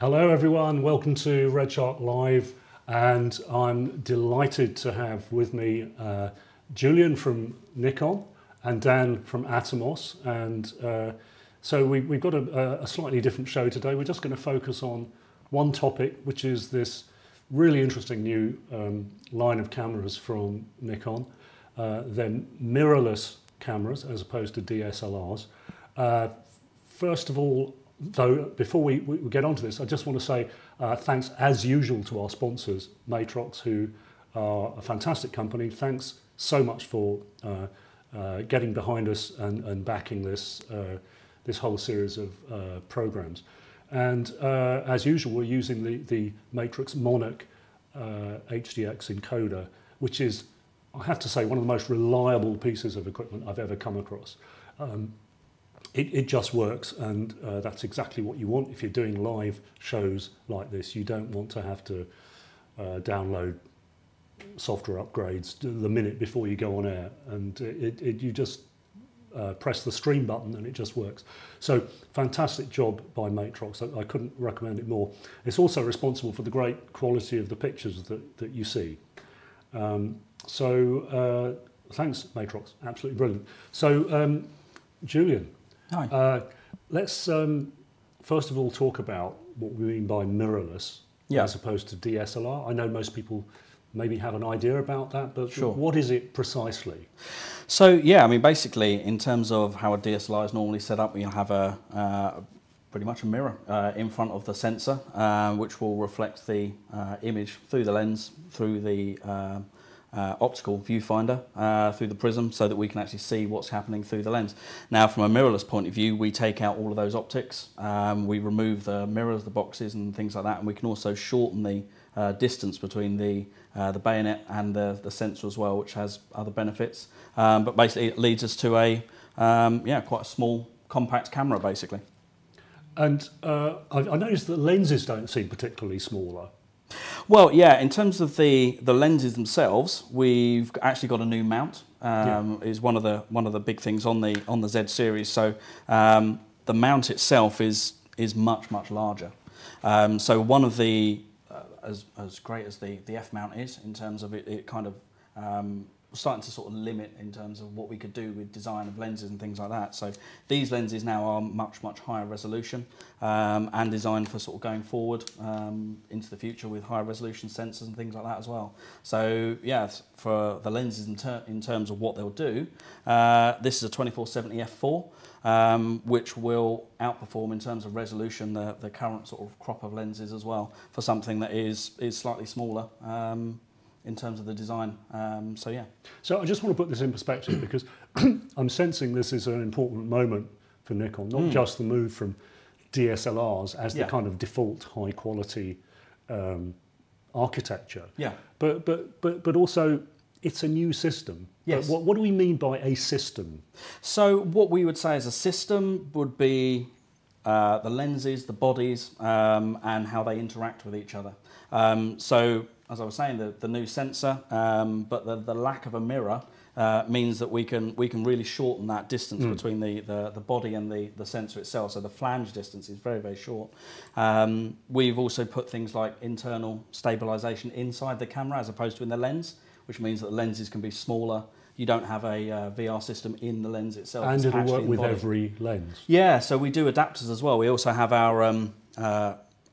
Hello everyone, welcome to RedShark Live, and I'm delighted to have with me Julian from Nikon and Dan from Atomos, and so we've got a slightly different show today. We're just going to focus on one topic, which is this really interesting new line of cameras from Nikon. They're mirrorless cameras as opposed to DSLRs. First of all, though, before we get onto this, I just want to say thanks as usual to our sponsors, Matrox, who are a fantastic company. Thanks so much for getting behind us and backing this whole series of programs. And as usual, we're using the Matrix Monarch HDX encoder, which is, I have to say, one of the most reliable pieces of equipment I've ever come across. It just works, and that's exactly what you want if you're doing live shows like this. You don't want to have to download software upgrades the minute before you go on air, and you just press the stream button and it just works. So fantastic job by Matrox. I couldn't recommend it more. It's also responsible for the great quality of the pictures that you see. So thanks, Matrox, absolutely brilliant. So Julian, hi. Let's first of all talk about what we mean by mirrorless as opposed to DSLR. I know most people maybe have an idea about that, but sure. What is it precisely? So yeah, I mean, basically, in terms of how a DSLR is normally set up, you'll have pretty much a mirror in front of the sensor, which will reflect the image through the lens, through the optical viewfinder, through the prism, so that we can actually see what's happening through the lens. Now, from a mirrorless point of view, we take out all of those optics, we remove the mirrors, the boxes and things like that, and we can also shorten the distance between the bayonet and the sensor as well, which has other benefits. But basically it leads us to a quite a small, compact camera, basically. And I noticed that lenses don't seem particularly smaller. Well, yeah, in terms of the lenses themselves, we've actually got a new mount. Is one of the big things on the Z series. So the mount itself is much larger. So one of the as great as the F mount is in terms of it kind of starting to sort of limit in terms of what we could do with design of lenses and things like that. So these lenses now are much higher resolution and designed for sort of going forward into the future with higher resolution sensors and things like that as well. So yeah, for the lenses in terms of what they'll do, this is a 2470 f4, which will outperform in terms of resolution the current sort of crop of lenses as well, for something that is slightly smaller in terms of the design. So yeah. So I just want to put this in perspective, because I'm sensing this is an important moment for Nikon, not just the move from DSLRs as the kind of default high quality architecture. Yeah. But also it's a new system. Yes. But what do we mean by a system? So what we would say as a system would be the lenses, the bodies, and how they interact with each other. So as I was saying, the new sensor, but the lack of a mirror means that we can really shorten that distance between the body and the sensor itself. So the flange distance is very short. We've also put things like internal stabilization inside the camera as opposed to in the lens, which means that the lenses can be smaller. You don't have a VR system in the lens itself. And it'll work with every lens. Yeah, so we do adapters as well. We also have our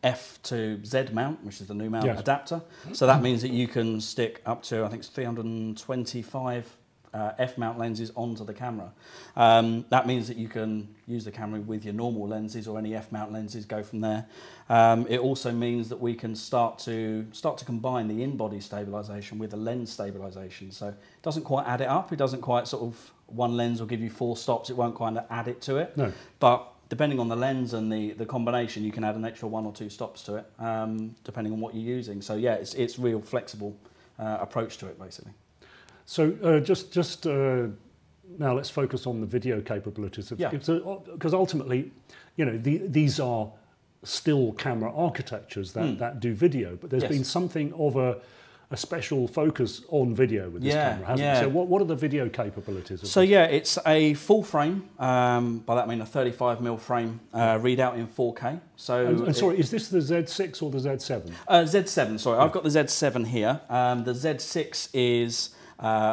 F to Z mount, which is the new mount adapter. So that means that you can stick up to, I think it's 325 F mount lenses onto the camera. That means that you can use the camera with your normal lenses or any F mount lenses, go from there. It also means that we can start to combine the in-body stabilization with the lens stabilization. So it doesn't quite add it up. It doesn't quite sort of, one lens will give you 4 stops. It won't quite add it to it. No. But depending on the lens and the combination, you can add an extra 1 or 2 stops to it, depending on what you're using. So yeah, it's real flexible approach to it, basically. So just now let's focus on the video capabilities. Because ultimately, you know, these are still camera architectures that do video, but there's been something of a special focus on video with this camera, hasn't it? So what are the video capabilities of So this? yeah, it's a full frame, by that I mean a 35mm frame, readout in 4K. So and sorry, is this the Z6 or the Z7? Z7, sorry, I've got the Z7 here. The Z6 is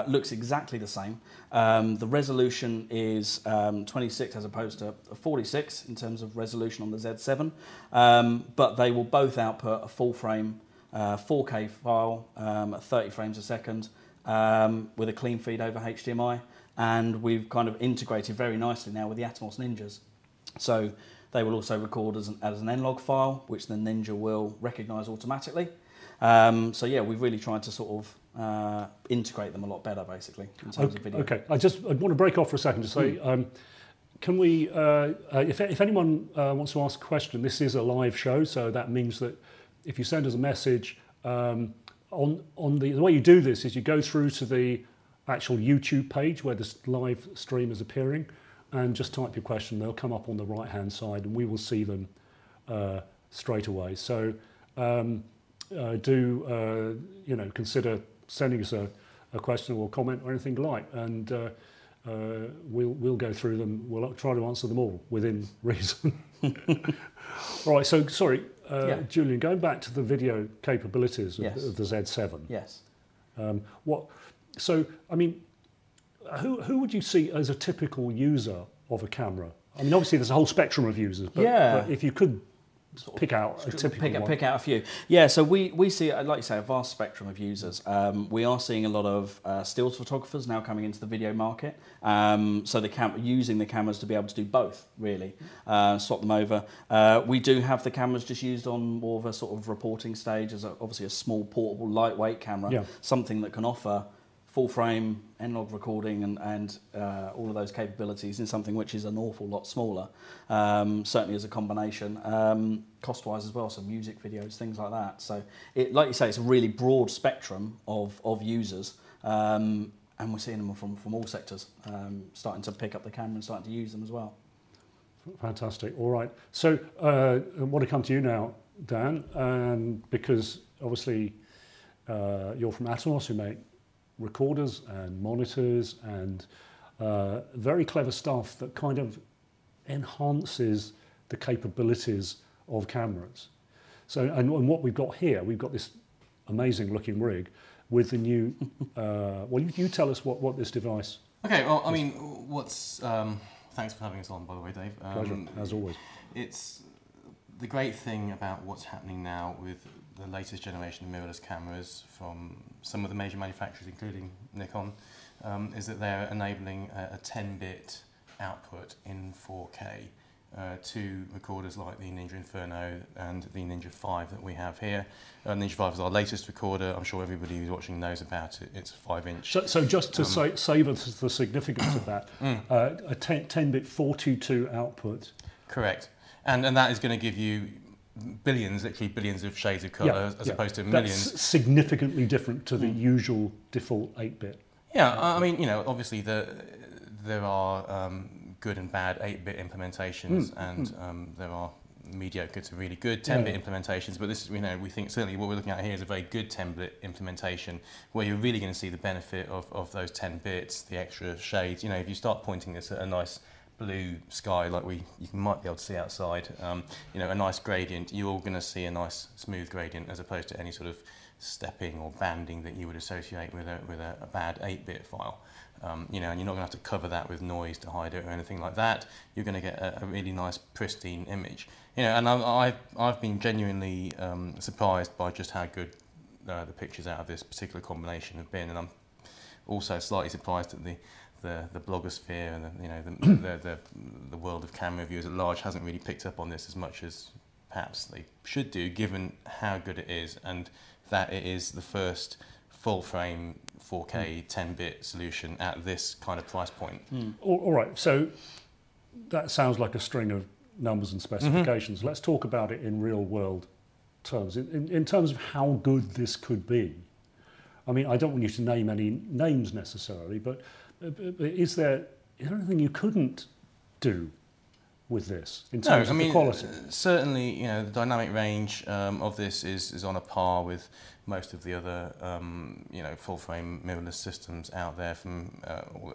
looks exactly the same. The resolution is 26 as opposed to 46 in terms of resolution on the Z7, but they will both output a full frame 4K file at 30 frames a second with a clean feed over HDMI, and we've kind of integrated very nicely now with the Atomos Ninjas. So they will also record as an N-Log file, which the Ninja will recognise automatically. So yeah, we've really tried to sort of integrate them a lot better, basically, in terms of video. Okay, I want to break off for a second to say, can we, if anyone wants to ask a question, this is a live show, so that means that if you send us a message, the way you do this is you go through to the actual YouTube page where this live stream is appearing, and just type your question. They'll come up on the right-hand side, and we will see them straight away. So consider sending us a question or a comment or anything like, and we'll go through them. We'll try to answer them all within reason. All right. So sorry, Julian. Going back to the video capabilities of the Z7. Yes. So I mean, who would you see as a typical user of a camera? I mean, obviously there's a whole spectrum of users, but if you could pick out a typical one. Pick out a few. Yeah, so we see, like you say, a vast spectrum of users. We are seeing a lot of stills photographers now coming into the video market. So using the cameras to be able to do both, really, swap them over. We do have the cameras just used on more of a sort of reporting stage as obviously a small, portable, lightweight camera, something that can offer full frame, N-Log recording and all of those capabilities in something which is an awful lot smaller, certainly as a combination, cost-wise as well, so music videos, things like that. So, like you say, it's a really broad spectrum of users, and we're seeing them from all sectors, starting to pick up the camera and starting to use them as well. Fantastic. All right. So I want to come to you now, Dan, because obviously you're from Atomos, who make recorders and monitors and very clever stuff that kind of enhances the capabilities of cameras. So, and what we've got here, we've got this amazing looking rig with the new, well, you tell us what this device. Okay, well, I mean, thanks for having us on, by the way, Dave. Pleasure, as always. It's the great thing about what's happening now with the latest generation of mirrorless cameras from some of the major manufacturers, including Nikon, is that they're enabling a 10-bit output in 4K to recorders like the Ninja Inferno and the Ninja 5 that we have here. Ninja 5 is our latest recorder. I'm sure everybody who's watching knows about it. It's a 5-inch. So just to save us the significance of that, a 10-bit 422 output. Correct. And that is going to give you billions, literally billions of shades of colour, as opposed to millions. That's significantly different to the usual default 8-bit. Yeah, I mean, obviously there are good and bad 8-bit implementations, and there are mediocre to really good 10-bit implementations. But this is, we think certainly what we're looking at here is a very good 10-bit implementation, where you're really going to see the benefit of those 10 bits, the extra shades. If you start pointing this at a nice blue sky like you might be able to see outside, a nice gradient, you're going to see a nice smooth gradient as opposed to any sort of stepping or banding that you would associate with a bad 8-bit file. And you're not going to have to cover that with noise to hide it or anything like that. You're going to get a really nice pristine image. And I've been genuinely surprised by just how good the pictures out of this particular combination have been, and I'm also slightly surprised at the blogosphere and the world of camera reviewers at large hasn't really picked up on this as much as perhaps they should do, given how good it is and that it is the first full frame 4K 10-bit solution at this kind of price point. All right, so that sounds like a string of numbers and specifications. Let's talk about it in real world terms, in terms of how good this could be. I mean, I don't want you to name any names necessarily, but is there anything you couldn't do with this in terms of the quality? Certainly, the dynamic range of this is on a par with most of the other full frame mirrorless systems out there from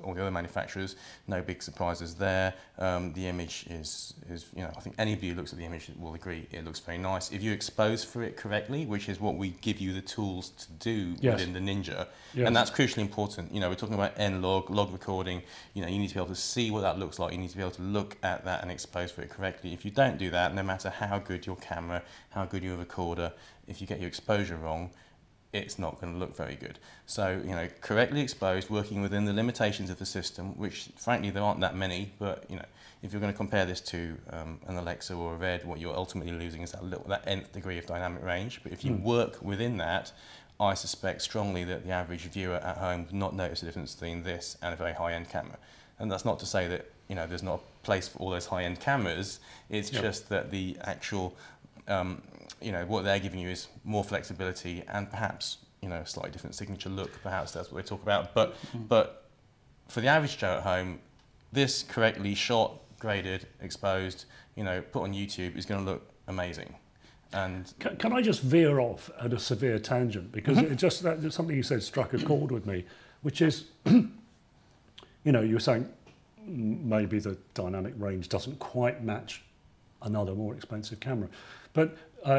all the other manufacturers. No big surprises there. The image is I think any of you who looks at the image will agree it looks very nice. If you expose for it correctly, which is what we give you the tools to do within the Ninja, and that's crucially important. We're talking about log recording. You need to be able to see what that looks like. You need to be able to look at that and expose for it correctly. If you don't do that, no matter how good your camera, how good your recorder, if you get your exposure wrong, it's not going to look very good. So, correctly exposed, working within the limitations of the system, which frankly there aren't that many, but if you're going to compare this to an Alexa or a Red, what you're ultimately losing is that nth degree of dynamic range. But if you work within that, I suspect strongly that the average viewer at home would not notice the difference between this and a very high-end camera. And that's not to say that there's not a place for all those high-end cameras. It's just that the actual what they're giving you is more flexibility and perhaps a slightly different signature look. Perhaps that's what they talk about. But for the average Joe at home, this correctly shot, graded, exposed, put on YouTube is going to look amazing. And can I just veer off at a severe tangent, because it just something you said struck a chord with me, which is you were saying maybe the dynamic range doesn't quite match another more expensive camera, but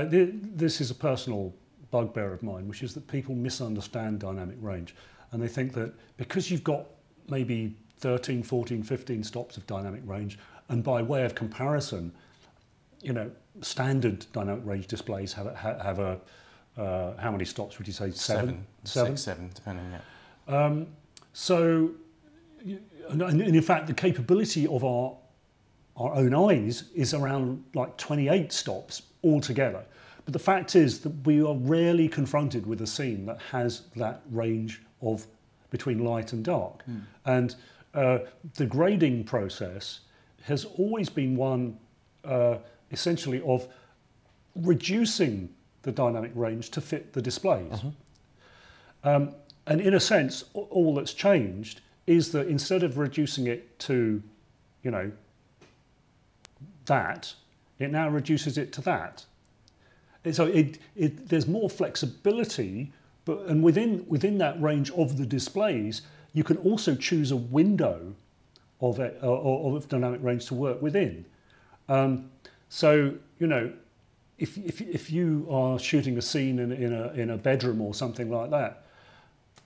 this is a personal bugbear of mine, which is that people misunderstand dynamic range, and they think that because you've got maybe 13, 14, 15 stops of dynamic range, and by way of comparison, standard dynamic range displays have a how many stops would you say? Seven? 6, 7, depending. So, and in fact, the capability of our own eyes is around like 28 stops altogether. But the fact is that we are rarely confronted with a scene that has that range of between light and dark. And the grading process has always been one essentially of reducing the dynamic range to fit the displays. And in a sense, all that's changed is that instead of reducing it to, that, it now reduces it to that. And so there's more flexibility, and within that range of the displays, you can also choose a window of dynamic range to work within. So if you are shooting a scene in a bedroom or something like that,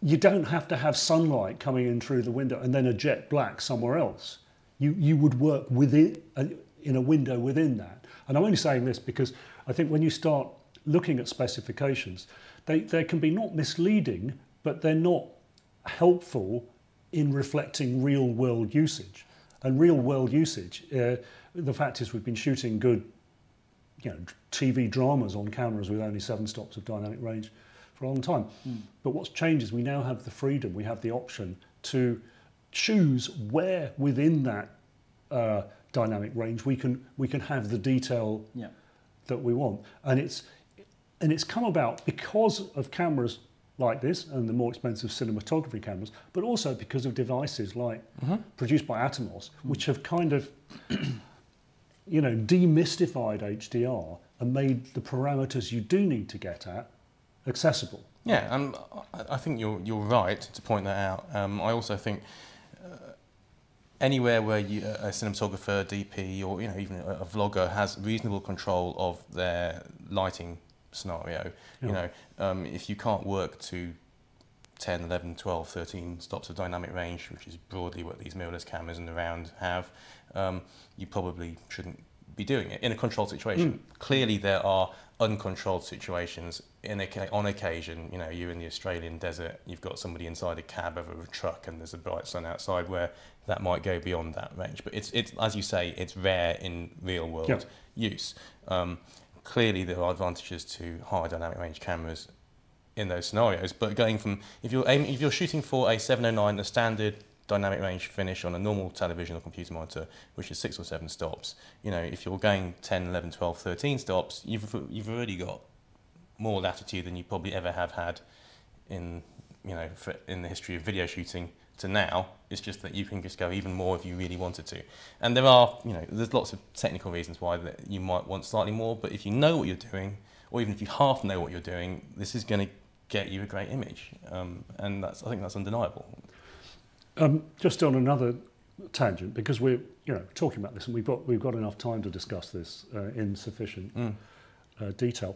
you don't have to have sunlight coming in through the window and then a jet black somewhere else. You would work within in a window within that. And I'm only saying this because I think when you start looking at specifications, they can be not misleading, but they're not helpful in reflecting real world usage. And real world usage, the fact is we've been shooting good TV dramas on cameras with only 7 stops of dynamic range for a long time. But what's changed is we now have the freedom, we have the option to choose where within that dynamic range we can have the detail that we want. And it's come about because of cameras like this and the more expensive cinematography cameras, but also because of devices like produced by Atomos, which have kind of demystified HDR and made the parameters you do need to get at accessible. Yeah, and I think you're right to point that out. I also think anywhere where a cinematographer, DP, or even a vlogger has reasonable control of their lighting scenario, if you can't work to 10, 11, 12, 13 stops of dynamic range, which is broadly what these mirrorless cameras in the round have, you probably shouldn't be doing it in a controlled situation. Clearly there are uncontrolled situations. On occasion, you're in the Australian desert, you've got somebody inside a cab of a truck and there's a bright sun outside where that might go beyond that range. But it's as you say, it's rare in real world use. Clearly there are advantages to high dynamic range cameras in those scenarios, but going from, if you're shooting for a 709, a standard dynamic range finish on a normal television or computer monitor, which is 6 or 7 stops, if you're going 10, 11, 12, 13 stops, you've already got more latitude than you probably ever have had in the history of video shooting to now. It's just that you can just go even more if you really wanted to. And there are, there's lots of technical reasons why that you might want slightly more, but if you know what you're doing, or even if you half know what you're doing, this is going to get you a great image, and I think that's undeniable. Just on another tangent, because we're talking about this, and we've got enough time to discuss this in sufficient detail.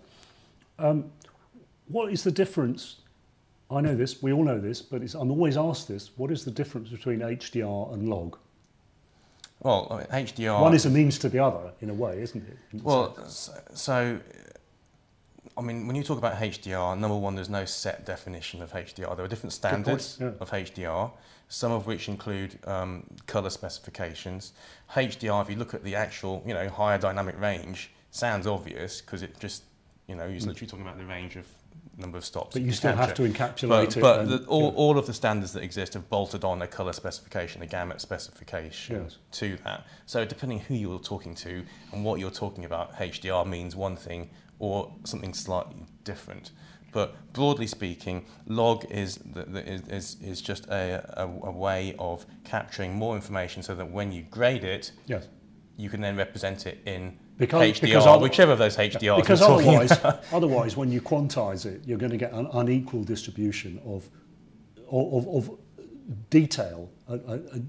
What is the difference? I know this, we all know this, but I'm always asked this. What is the difference between HDR and log? Well, I mean, HDR... One is a means to the other, in a way, isn't it? Well, so, I mean, when you talk about HDR, number one, there's no set definition of HDR. There are different standards of HDR, some of which include colour specifications. HDR, if you look at the actual, higher dynamic range, sounds obvious because it just, you're literally talking about the range of number of stops. But you still have to encapsulate it. But all of the standards that exist have bolted on a colour specification, a gamut specification to that. So depending who you're talking to and what you're talking about, HDR means one thing or something slightly different. But broadly speaking, log is just a way of capturing more information so that when you grade it, you can then represent it in HDR, whichever of those HDRs. Because otherwise, when you quantize it, you're going to get an unequal distribution of detail and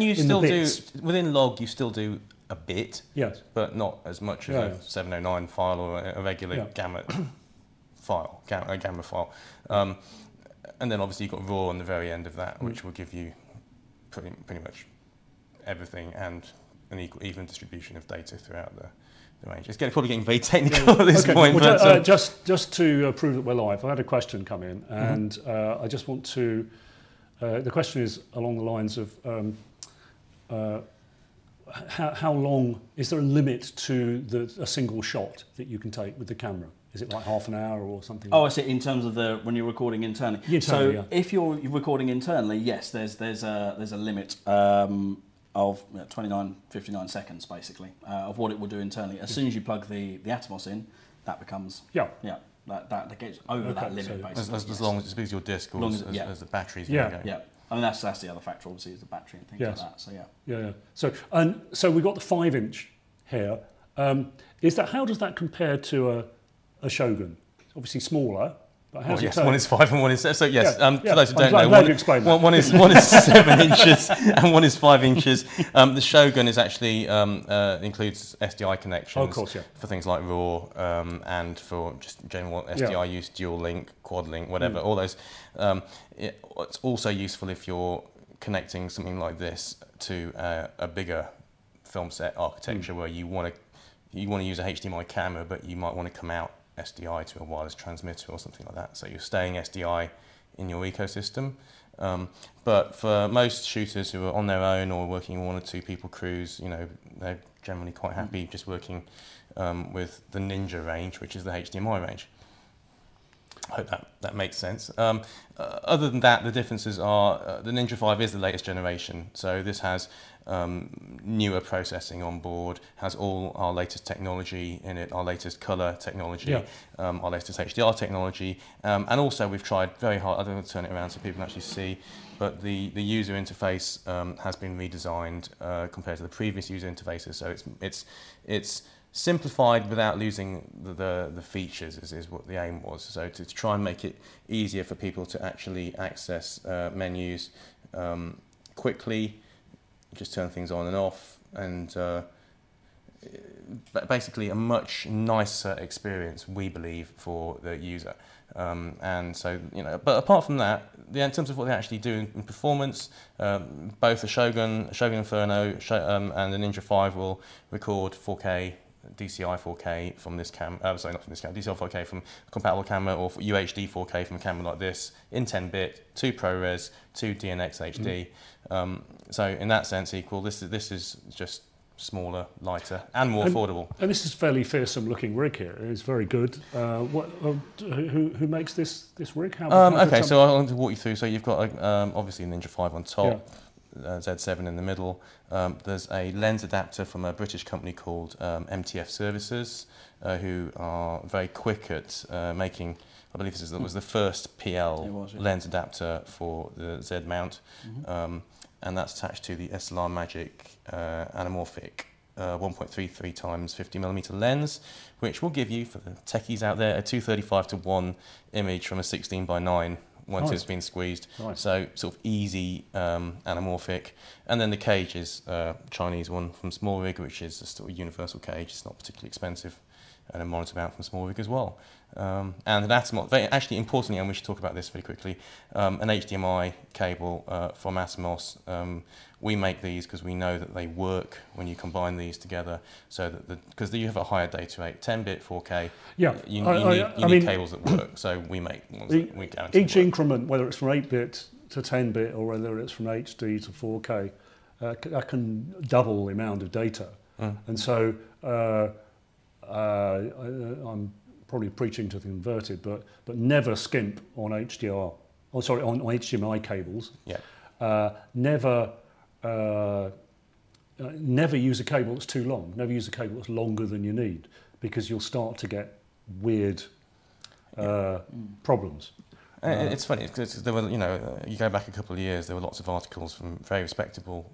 you still do within log. You still do a bit, but not as much as a 709 file or a regular gamma file, a gamma file. And then obviously you've got raw on the very end of that, which will give you pretty much everything and an even distribution of data throughout the range. It's probably getting very technical at this point. Well, but, just to prove that we're live, I had a question come in, and I just want to. The question is along the lines of how long is there a limit to a single shot that you can take with the camera? Is it like half an hour or something? Oh, I see. In terms of when you're recording internally. If you're recording internally, yes, there's a limit of 59 seconds basically of what it will do internally. As soon as you plug the Atomos in, that becomes that gets over that limit basically. As long as it's because your disk or as the battery's I mean that's the other factor obviously is the battery and things like that. So So we've got the 5-inch here. How does that compare to a Shogun? It's obviously smaller. But one is 5 and one is 7. So yes, for those who don't know, one is 7 inches and one is 5 inches. The Shogun is actually includes SDI connections for things like RAW and for just general SDI use, dual link, quad link, whatever. All those. It's also useful if you're connecting something like this to a bigger film set architecture where you want to use a HDMI camera, but you might want to come out SDI to a wireless transmitter or something like that. So you're staying SDI in your ecosystem. But for most shooters who are on their own or working in 1 or 2 people crews, they're generally quite happy just working with the Ninja range, which is the HDMI range. I hope that makes sense. Other than that, the differences are the Ninja 5 is the latest generation. So this has newer processing on board, has all our latest technology in it, our latest colour technology, our latest HDR technology, and also we've tried very hard, I don't want to turn it around so people can actually see, but the user interface has been redesigned compared to the previous user interfaces, so it's simplified without losing the features is what the aim was. So to try and make it easier for people to actually access menus quickly, just turn things on and off, and basically a much nicer experience, we believe, for the user. And so, but apart from that, in terms of what they actually do in performance, both the Shogun Inferno and the Ninja 5 will record 4K, DCI 4K from this camera, sorry, not from this camera, DCI 4K from a compatible camera, or UHD 4K from a camera like this, in 10-bit, 2 ProRes, 2 DNX HD. So in that sense equal, this is just smaller, lighter, and more affordable. And this is a fairly fearsome looking rig here. It's very good. Who makes this rig? Okay, so I want to walk you through. So you've got obviously Ninja 5 on top. Z7 in the middle. There's a lens adapter from a British company called MTF Services, who are very quick at making, I believe this was the first PL lens adapter for the Z mount, and that's attached to the SLR Magic anamorphic 1.33 times 50mm lens, which will give you, for the techies out there, a 235:1 image from a 16:9 once it's been squeezed. So sort of easy, anamorphic. And then the cage is a Chinese one from Small Rig, which is a sort of universal cage. It's not particularly expensive, and a monitor mount from Small Rig as well. And an Atomos, actually importantly, and we should talk about this very quickly, an HDMI cable from Atomos. We make these because we know that they work when you combine these together, so that because you have a higher data rate, 10-bit 4K. Yeah, you need cables that work. So we make ones that we guarantee each increment, whether it's from 8-bit to 10-bit or whether it's from HD to 4K, that can double the amount of data. And so I'm probably preaching to the converted, but never skimp on HDR. Oh, sorry, on HDMI cables. Yeah. Never use a cable that's too long. Never use a cable that's longer than you need, because you'll start to get weird problems. It's funny because there were, you go back a couple of years, there were lots of articles from very respectable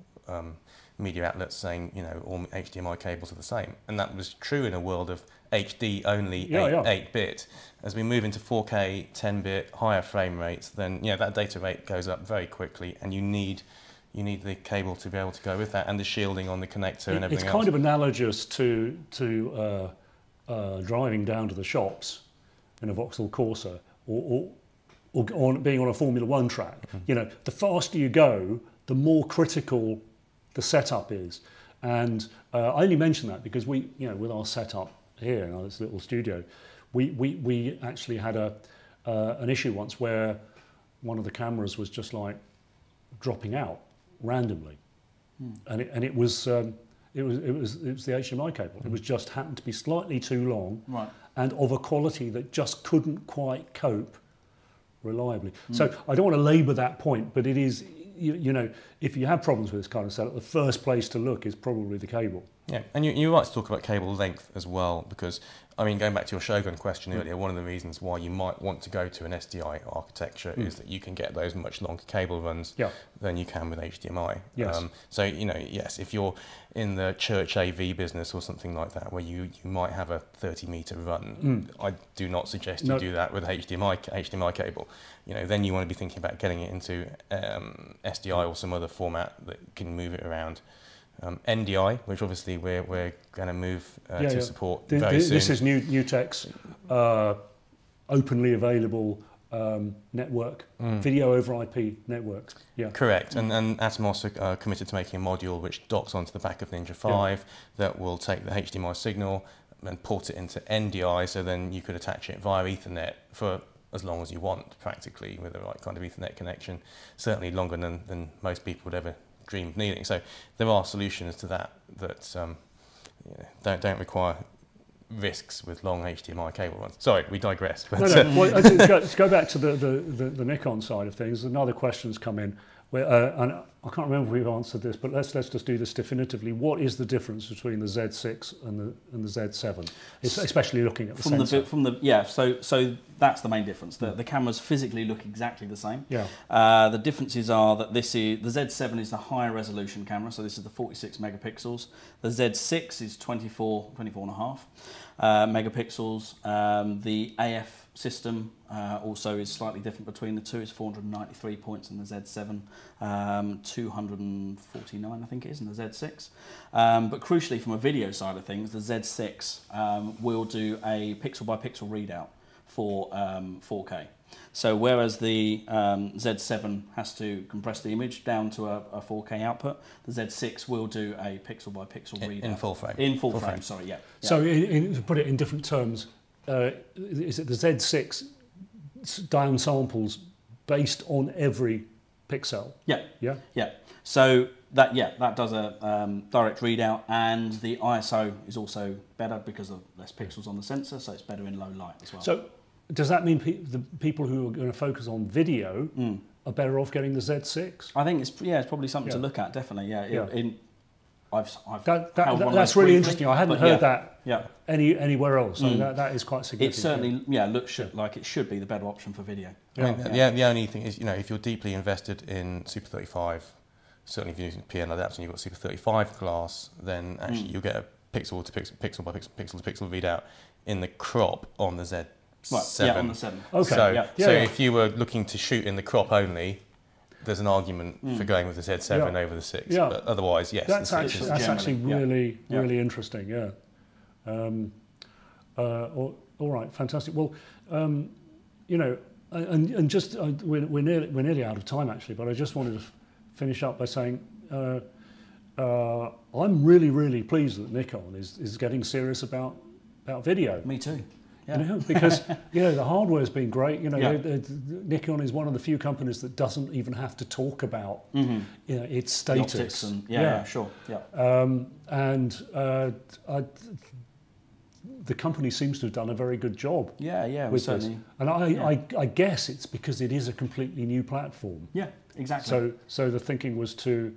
media outlets saying, all HDMI cables are the same, and that was true in a world of HD only 8-bit. As we move into 4K, 10-bit, higher frame rates, then that data rate goes up very quickly, and you need the cable to be able to go with that, and the shielding on the connector and everything else. It's kind of analogous to driving down to the shops in a Vauxhall Corsa, or being on a Formula One track. The faster you go, the more critical the setup is. And I only mention that because we, with our setup here in this little studio, we actually had an issue once where one of the cameras was just like dropping out randomly, and it was the HDMI cable. It was just happened to be slightly too long, and of a quality that just couldn't quite cope reliably. So I don't want to labour that point, but it is, if you have problems with this kind of setup, the first place to look is probably the cable. Yeah, and you're right to talk about cable length as well, because, going back to your Shogun question earlier, one of the reasons why you might want to go to an SDI architecture is that you can get those much longer cable runs than you can with HDMI. Yes. So, yes, if you're in the church AV business or something like that, where you might have a 30-metre run, I do not suggest you do that with HDMI cable. Then you want to be thinking about getting it into SDI or some other format that can move it around. NDI, which obviously we're going to move to support very soon. This is NewTek's openly available network, video over IP network. Yeah, correct. And Atomos are committed to making a module which docks onto the back of Ninja 5 that will take the HDMI signal and port it into NDI, so then you could attach it via Ethernet for as long as you want, practically, with the right kind of Ethernet connection. Certainly longer than most people would ever dream of needing. So there are solutions to that don't require risks with long HDMI cable runs. Sorry, we digress. But no. Well, to go back to the Nikon side of things, another question's come in, where, and I can't remember if we've answered this, but let's just do this definitively. What is the difference between the Z6 and the Z7, especially looking at the sensor? So that's the main difference. The cameras physically look exactly the same. Yeah. The differences are that the Z7 is the higher resolution camera, so this is the 46 megapixels. The Z6 is 24 and a half megapixels. The AF system also is slightly different between the two. It's 493 points in the Z7, 249 I think it is in the Z6. But crucially, from a video side of things, the Z6 will do a pixel by pixel readout for 4K. So whereas the Z7 has to compress the image down to a 4K output, the Z6 will do a pixel by pixel readout. In full frame. In full frame, sorry, yeah. So to put it in different terms, is it the Z6 downsamples based on every pixel? Yeah. Yeah? Yeah. So that does a direct readout, and the ISO is also better because of less pixels on the sensor, so it's better in low light as well. So does that mean the people who are going to focus on video are better off getting the Z6? I think it's probably something to look at, definitely. That's really interesting. I hadn't heard that anywhere else. So that is quite significant. It certainly looks like it should be the better option for video. The only thing is, if you're deeply invested in Super 35 certainly if you're using PN adapter and you've got Super 35 glass, then actually you'll get a pixel to pixel by pixel to pixel readout in the crop on the Z7. Right, yeah, on the 7. Okay. So if you were looking to shoot in the crop only, there's an argument for going with the Z7 over the 6. Yeah. But otherwise, yes. That's actually really interesting. Yeah. All right, fantastic. Well, you know, and just we're nearly out of time actually, but I just wanted to finish up by saying I'm really pleased that Nikon is getting serious about video. Me too. Yeah. You know, because the hardware's been great. You know, Nikon is one of the few companies that doesn't even have to talk about its status. The optics and, sure. The company seems to have done a very good job. With certainly. This. And I guess it's because it is a completely new platform. Yeah, exactly. So the thinking was to,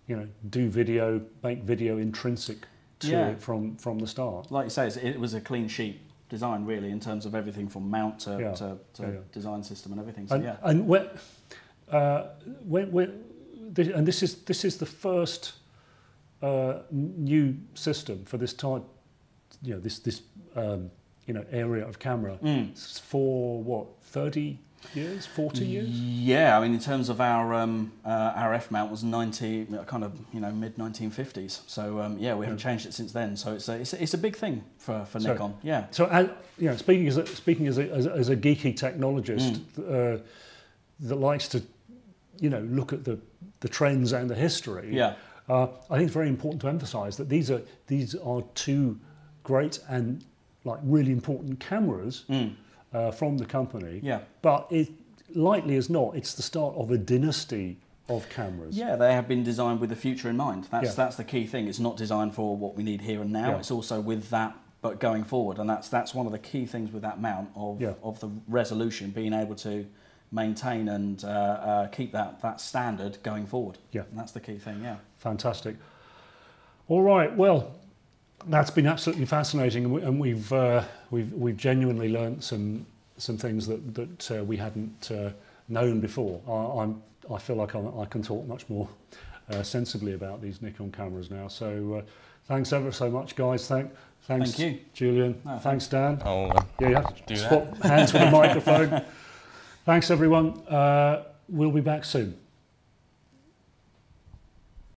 do video, make video intrinsic to it from the start. Like you say, it was a clean sheet design really in terms of everything from mount to design system and everything. So, and this is the first new system for this type, this area of camera for what, 30 years, 40 years? Yeah, I mean in terms of our F mount was mid 1950s. So we haven't changed it since then. So it's a big thing for Nikon. Yeah. So speaking as a geeky technologist that likes to look at the trends and the history. Yeah. I think it's very important to emphasise that these are two great and really important cameras. From the company, but it likely as not, it's the start of a dynasty of cameras. Yeah, they have been designed with the future in mind. That's the key thing. It's not designed for what we need here and now. It's also with that, but going forward, and that's one of the key things with that mount of the resolution, being able to maintain and keep that standard going forward. Yeah, and that's the key thing. Yeah, fantastic. All right, well. That's been absolutely fascinating, and we've genuinely learnt some things that we hadn't known before. I feel like I can talk much more sensibly about these Nikon cameras now. So thanks ever so much, guys. Thanks, Thank you, Julian. No, thanks, Dan. You have to swap hands with the microphone. Thanks, everyone. We'll be back soon.